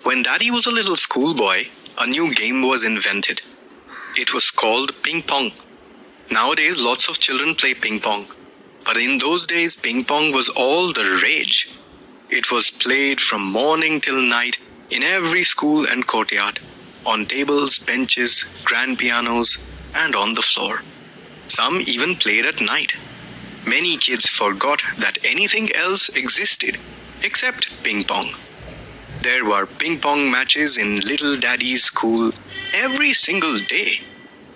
When Daddy was a little schoolboy, a new game was invented. It was called ping-pong. Nowadays, lots of children play ping-pong. But in those days, ping-pong was all the rage. It was played from morning till night in every school and courtyard, on tables, benches, grand pianos, and on the floor. Some even played at night. Many kids forgot that anything else existed except ping-pong. There were ping-pong matches in Little Daddy's school every single day.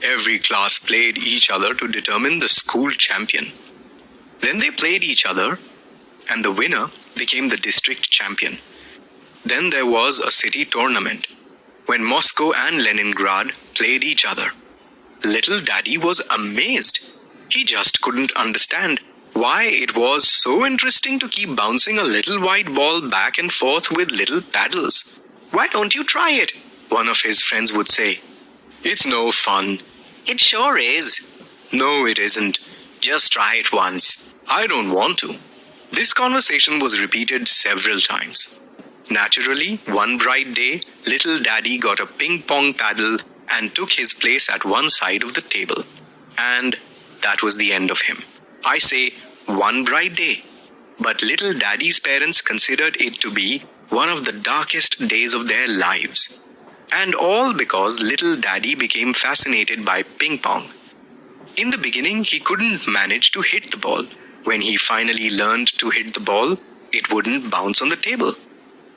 Every class played each other to determine the school champion. Then they played each other, and the winner became the district champion. Then there was a city tournament, when Moscow and Leningrad played each other. Little Daddy was amazed. He just couldn't understand why it was so interesting to keep bouncing a little white ball back and forth with little paddles. "Why don't you try it?" one of his friends would say. "It's no fun." "It sure is." "No, it isn't. Just try it once." "I don't want to." This conversation was repeated several times. Naturally, one bright day, Little Daddy got a ping-pong paddle and took his place at one side of the table. And that was the end of him. I say, one bright day. But Little Daddy's parents considered it to be one of the darkest days of their lives. And all because Little Daddy became fascinated by ping-pong. In the beginning, he couldn't manage to hit the ball. When he finally learned to hit the ball, it wouldn't bounce on the table.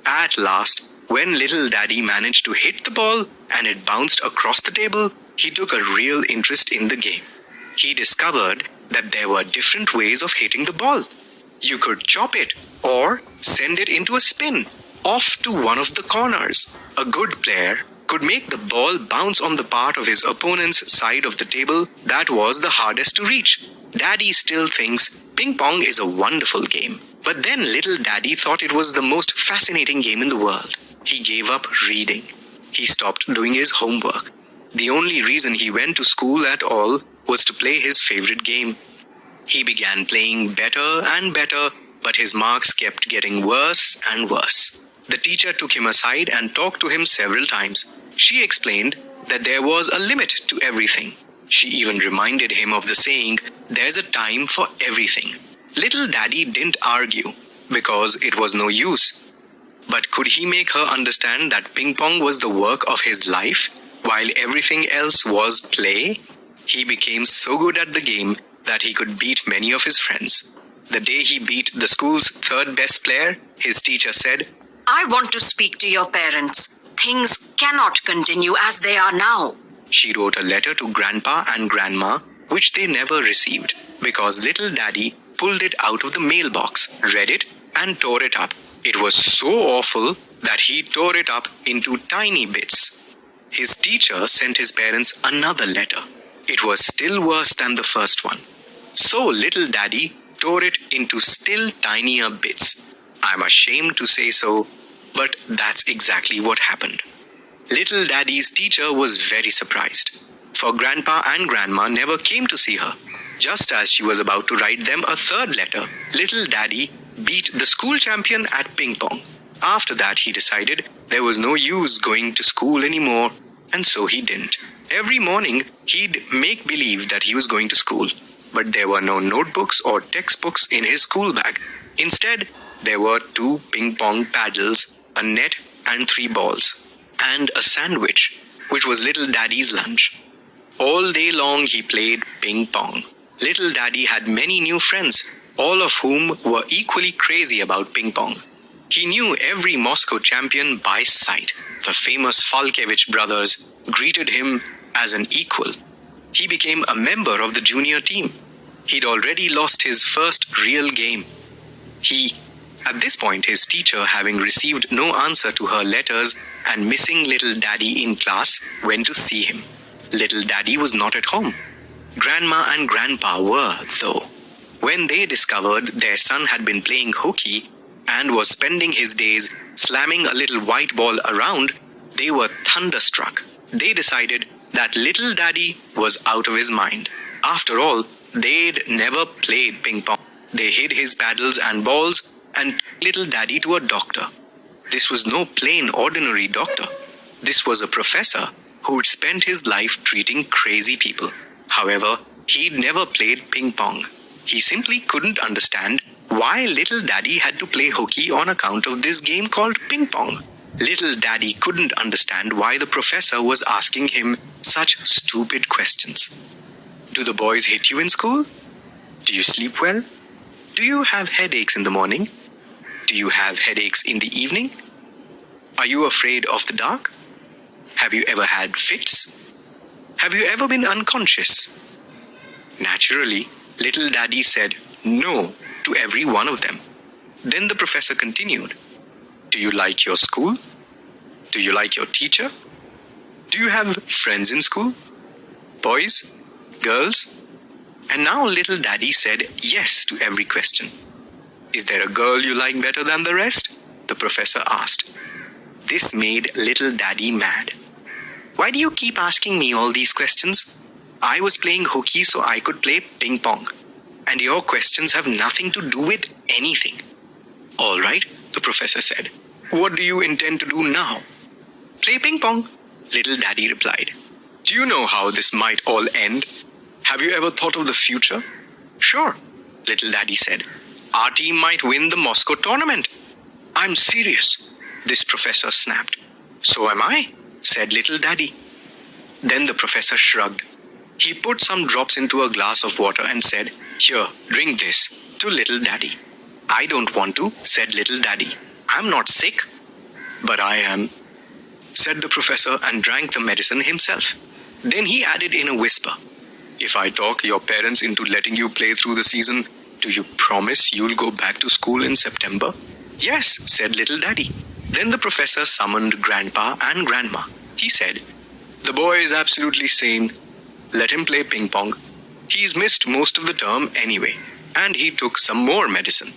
At last, when Little Daddy managed to hit the ball and it bounced across the table, he took a real interest in the game. He discovered that there were different ways of hitting the ball. You could chop it or send it into a spin off to one of the corners. A good player could make the ball bounce on the part of his opponent's side of the table that was the hardest to reach. Daddy still thinks ping-pong is a wonderful game. But then Little Daddy thought it was the most fascinating game in the world. He gave up reading. He stopped doing his homework. The only reason he went to school at all was to play his favorite game. He began playing better and better, but his marks kept getting worse and worse. The teacher took him aside and talked to him several times. She explained that there was a limit to everything. She even reminded him of the saying, "There's a time for everything." Little Daddy didn't argue, because it was no use. But could he make her understand that ping-pong was the work of his life, while everything else was play? He became so good at the game that he could beat many of his friends. The day he beat the school's third best player, his teacher said, "I want to speak to your parents. Things cannot continue as they are now." She wrote a letter to Grandpa and Grandma, which they never received, because Little Daddy pulled it out of the mailbox, read it, and tore it up. It was so awful that he tore it up into tiny bits. His teacher sent his parents another letter. It was still worse than the first one. So Little Daddy tore it into still tinier bits. I'm ashamed to say so, but that's exactly what happened. Little Daddy's teacher was very surprised, for Grandpa and Grandma never came to see her. Just as she was about to write them a third letter, Little Daddy beat the school champion at ping-pong. After that, he decided there was no use going to school anymore, and so he didn't. Every morning, he'd make believe that he was going to school, but there were no notebooks or textbooks in his school bag. Instead, there were 2 ping-pong paddles, a net, and 3 balls, and a sandwich, which was Little Daddy's lunch. All day long, he played ping-pong. Little Daddy had many new friends, all of whom were equally crazy about ping-pong. He knew every Moscow champion by sight. The famous Falkevich brothers greeted him as an equal. He became a member of the junior team. He'd already lost his first real game. At this point, his teacher, having received no answer to her letters and missing Little Daddy in class, went to see him. Little Daddy was not at home. Grandma and Grandpa were, though. When they discovered their son had been playing hooky and was spending his days slamming a little white ball around, they were thunderstruck. They decided that Little Daddy was out of his mind. After all, they'd never played ping-pong. They hid his paddles and balls and took Little Daddy to a doctor. This was no plain ordinary doctor. This was a professor who'd spent his life treating crazy people. However, he'd never played ping pong. He simply couldn't understand why little Daddy had to play hooky on account of this game called ping pong. Little Daddy couldn't understand why the professor was asking him such stupid questions. Do the boys hit you in school? Do you sleep well? Do you have headaches in the morning? Do you have headaches in the evening? Are you afraid of the dark? Have you ever had fits? Have you ever been unconscious? Naturally, little Daddy said no to every one of them. Then the professor continued. Do you like your school? Do you like your teacher? Do you have friends in school? Boys? Girls? And now little Daddy said yes to every question. Is there a girl you like better than the rest? The professor asked. This made little Daddy mad. Why do you keep asking me all these questions? I was playing hooky so I could play ping pong. And your questions have nothing to do with anything. All right, the professor said. What do you intend to do now? Play ping pong, little Daddy replied. Do you know how this might all end? Have you ever thought of the future? Sure, little Daddy said. Our team might win the Moscow tournament. I'm serious, this professor snapped. So am I, said little Daddy. Then the professor shrugged. He put some drops into a glass of water and said, Here, drink this, to little Daddy. I don't want to, said little Daddy. I'm not sick. But I am, said the professor and drank the medicine himself. Then he added in a whisper, If I talk your parents into letting you play through the season, do you promise you'll go back to school in September? Yes, said little Daddy. Then the professor summoned Grandpa and Grandma. He said, The boy is absolutely sane. Let him play ping pong. He's missed most of the term anyway, and he took some more medicine.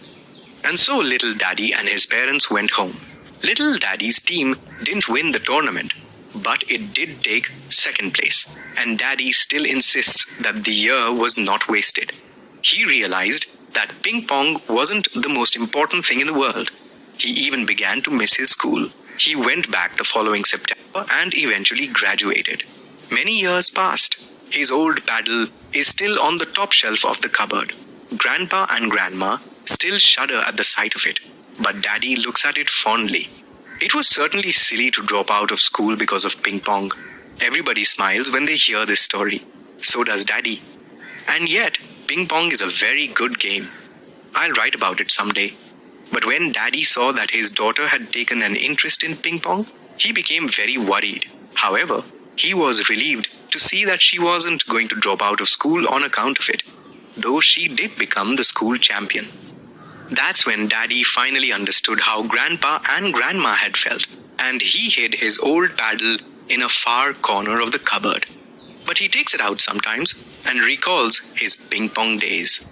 And so little Daddy and his parents went home. Little Daddy's team didn't win the tournament, but it did take second place, and Daddy still insists that the year was not wasted. He realized that ping pong wasn't the most important thing in the world. He even began to miss his school. He went back the following September and eventually graduated. Many years passed. His old paddle is still on the top shelf of the cupboard. Grandpa and Grandma still shudder at the sight of it, but Daddy looks at it fondly. It was certainly silly to drop out of school because of ping pong. Everybody smiles when they hear this story. So does Daddy. And yet, ping pong is a very good game. I'll write about it someday. But when Daddy saw that his daughter had taken an interest in ping pong, he became very worried. However, he was relieved to see that she wasn't going to drop out of school on account of it, though she did become the school champion. That's when Daddy finally understood how Grandpa and Grandma had felt, and he hid his old paddle in a far corner of the cupboard. But he takes it out sometimes and recalls his ping pong days.